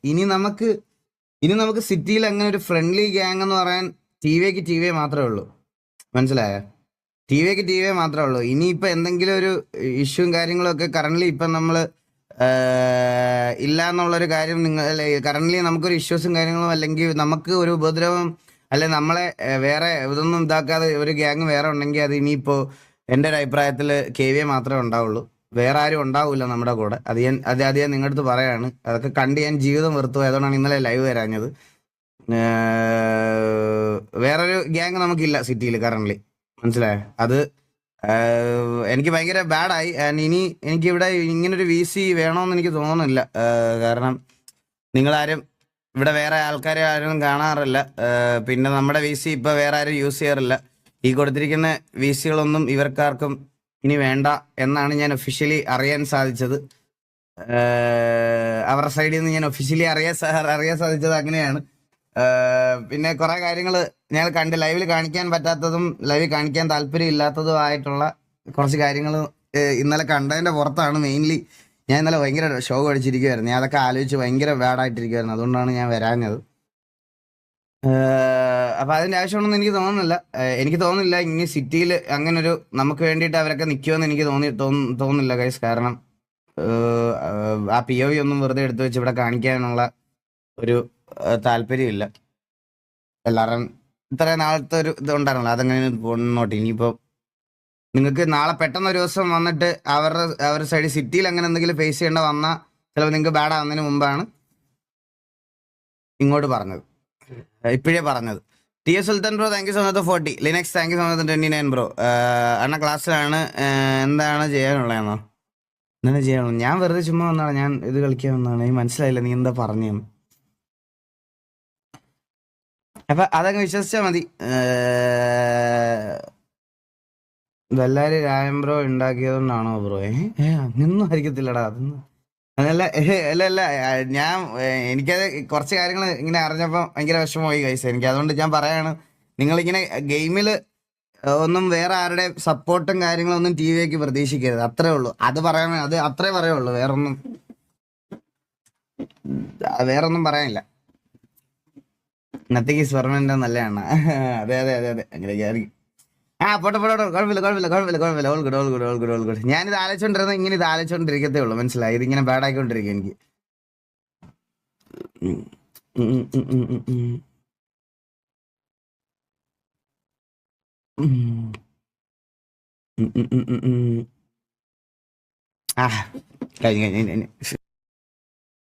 ഇനി നമുക്ക് ഇനി നമുക്ക് സിറ്റിയിൽ അങ്ങനെ ഒരു ഫ്രണ്ട്ലി ഗ്യാങ് എന്ന് പറയാൻ ടി വി മാത്രമേ ഉള്ളൂ. മനസ്സിലായോ? ടി വി മാത്രമേ ഉള്ളൂ. ഇനിയിപ്പോൾ എന്തെങ്കിലും ഒരു ഇഷ്യൂവും കാര്യങ്ങളും ഒക്കെ കറണ്ട്ലി ഇപ്പം നമ്മൾ ഇല്ല എന്നുള്ളൊരു കാര്യം കറണ്ട്ലി നമുക്കൊരു ഇഷ്യൂസും കാര്യങ്ങളും അല്ലെങ്കിൽ നമുക്ക് ഒരു ഉപദ്രവം അല്ലെ നമ്മളെ വേറെ ഇതൊന്നും ഇതാക്കാതെ ഒരു ഗ്യാങ് വേറെ ഉണ്ടെങ്കിൽ അത് ഇനിയിപ്പോൾ എൻ്റെ ഒരു അഭിപ്രായത്തിൽ KVA മാത്രമേ ഉണ്ടാവുള്ളൂ. വേറെ ആരും ഉണ്ടാവില്ല നമ്മുടെ കൂടെ. അത് ഞാൻ നിങ്ങളുടെ അടുത്ത് പറയാണ്. അതൊക്കെ കണ്ട് ഞാൻ ജീവിതം വെറുത്തു. അതുകൊണ്ടാണ് ഇന്നലെ ലൈവ് വരാഞ്ഞത്. വേറൊരു ഗ്യാങ് നമുക്കില്ല സിറ്റിയിൽ കറണ്ട്ലി. മനസ്സിലായോ? അത് എനിക്ക് ഭയങ്കര ബാഡായി. ഇനി എനിക്കിവിടെ ഇങ്ങനൊരു VC വേണമെന്ന് എനിക്ക് തോന്നുന്നില്ല. കാരണം നിങ്ങളാരും ഇവിടെ വേറെ ആൾക്കാരെ ആരും കാണാറില്ല. പിന്നെ നമ്മുടെ VC ഇപ്പോൾ വേറെ ആരും യൂസ് ചെയ്യാറില്ല. ഈ കൊടുത്തിരിക്കുന്ന VCകളൊന്നും ഇവർക്കാർക്കും ഇനി വേണ്ട എന്നാണ് ഞാൻ ഒഫീഷ്യലി അറിയാൻ സാധിച്ചത്. അവരുടെ സൈഡിൽ നിന്ന് ഞാൻ ഒഫീഷ്യലി അറിയാൻ സാധിച്ചത് അങ്ങനെയാണ്. പിന്നെ കുറെ കാര്യങ്ങൾ ഞാൻ കണ്ട് ലൈവിൽ കാണിക്കാൻ പറ്റാത്തതും ലൈവിൽ കാണിക്കാൻ താല്പര്യം ഇല്ലാത്തതുമായിട്ടുള്ള കുറച്ച് കാര്യങ്ങൾ ഇന്നലെ കണ്ടതിന്റെ പുറത്താണ് മെയിൻലി ഞാൻ ഇന്നലെ ഭയങ്കര ഷോക്ക് അടിച്ചിരിക്കുവായിരുന്നു. ഞാൻ അതൊക്കെ ആലോചിച്ച് ഭയങ്കര ബാഡായിട്ടിരിക്കുവായിരുന്നു. അതുകൊണ്ടാണ് ഞാൻ വരാഞ്ഞത്. അപ്പൊ അതിന്റെ ആവശ്യമുണ്ടെന്ന് എനിക്ക് തോന്നുന്നില്ല ഇനി സിറ്റിയിൽ അങ്ങനെ ഒരു നമുക്ക് വേണ്ടിയിട്ട് അവരൊക്കെ നിൽക്കുമെന്ന് എനിക്ക് തോന്നുന്നില്ല ഗൈസ്. കാരണം ആ POV ഒന്നും വെറുതെ എടുത്തു വെച്ച് ഇവിടെ കാണിക്കാനുള്ള ഒരു താല്പര്യമില്ല. എല്ലാവരും ഇത്രയും നാളത്തെ ഒരു ഇത് ഉണ്ടായിരുന്നല്ലോ, അതങ്ങനെ മുന്നോട്ട്. ഇനിയിപ്പോ നിങ്ങൾക്ക് നാളെ പെട്ടെന്ന് ഒരു ദിവസം വന്നിട്ട് അവരുടെ സൈഡിൽ സിറ്റിയിൽ അങ്ങനെ എന്തെങ്കിലും ഫേസ് ചെയ്യേണ്ട വന്നാൽ ചിലപ്പോൾ നിങ്ങൾക്ക് ബാഡ് ആവുന്നതിന് മുമ്പാണ് ഇങ്ങോട്ട് പറഞ്ഞത്, ഇപ്പോഴേ പറഞ്ഞത്. TS Sultan bro thank you so much 40. Linux thank you so much 29 bro. അണ്ണ ക്ലാസ്സിലാണ്. എന്താണ് ചെയ്യാനുള്ളതെന്നോ? എന്താണ് ചെയ്യാനുള്ളത്? ഞാൻ വെറുതെ ചുമ്മാ വന്നാണ്, ഞാൻ ഇത് കളിക്കാൻ വന്നതാണ്. എനിക്ക് മനസ്സിലായില്ല നീ എന്താ പറഞ്ഞതെന്ന്. അപ്പൊ അതങ്ങ് വിശ്വസിച്ചാൽ മതി. ഇതെല്ലാരും രായം ബ്രോ ഉണ്ടാക്കിയതുകൊണ്ടാണോ ബ്രോ? അങ്ങനൊന്നും ആയിരിക്കത്തില്ലടാ. അതൊന്നും അതല്ല. അല്ല ഞാൻ എനിക്കത് കുറച്ച് കാര്യങ്ങൾ ഇങ്ങനെ അറിഞ്ഞപ്പോൾ ഭയങ്കര വിഷമമായി കൈസ് എനിക്ക്. അതുകൊണ്ട് ഞാൻ പറയാണ്, നിങ്ങളിങ്ങനെ ഗെയിമിൽ ഒന്നും വേറെ ആരുടെ സപ്പോർട്ടും കാര്യങ്ങളൊന്നും TVക്ക് പ്രതീക്ഷിക്കരുത്. അത്രേ ഉള്ളൂ. അത് അത്രേ പറയുള്ളൂ. വേറൊന്നും പറയാനില്ല. നത്തിക്ക് പെർമനന്റ് നല്ലതാണ്. അതെ അങ്ങനെയൊക്കെ ആയിരിക്കും. പോട്ടെ കുഴപ്പമില്ല. All good. ഞാനിത് ആലോചിച്ചോണ്ടിരുന്നത് ഇങ്ങനെ ഇത് ആലോചിച്ചോണ്ടിരിക്കത്തേ ഉള്ളൂ. മനസ്സിലായി? ഇതിങ്ങനെ ബാഡായിക്കൊണ്ടിരിക്കും എനിക്ക്. കഴിഞ്ഞു.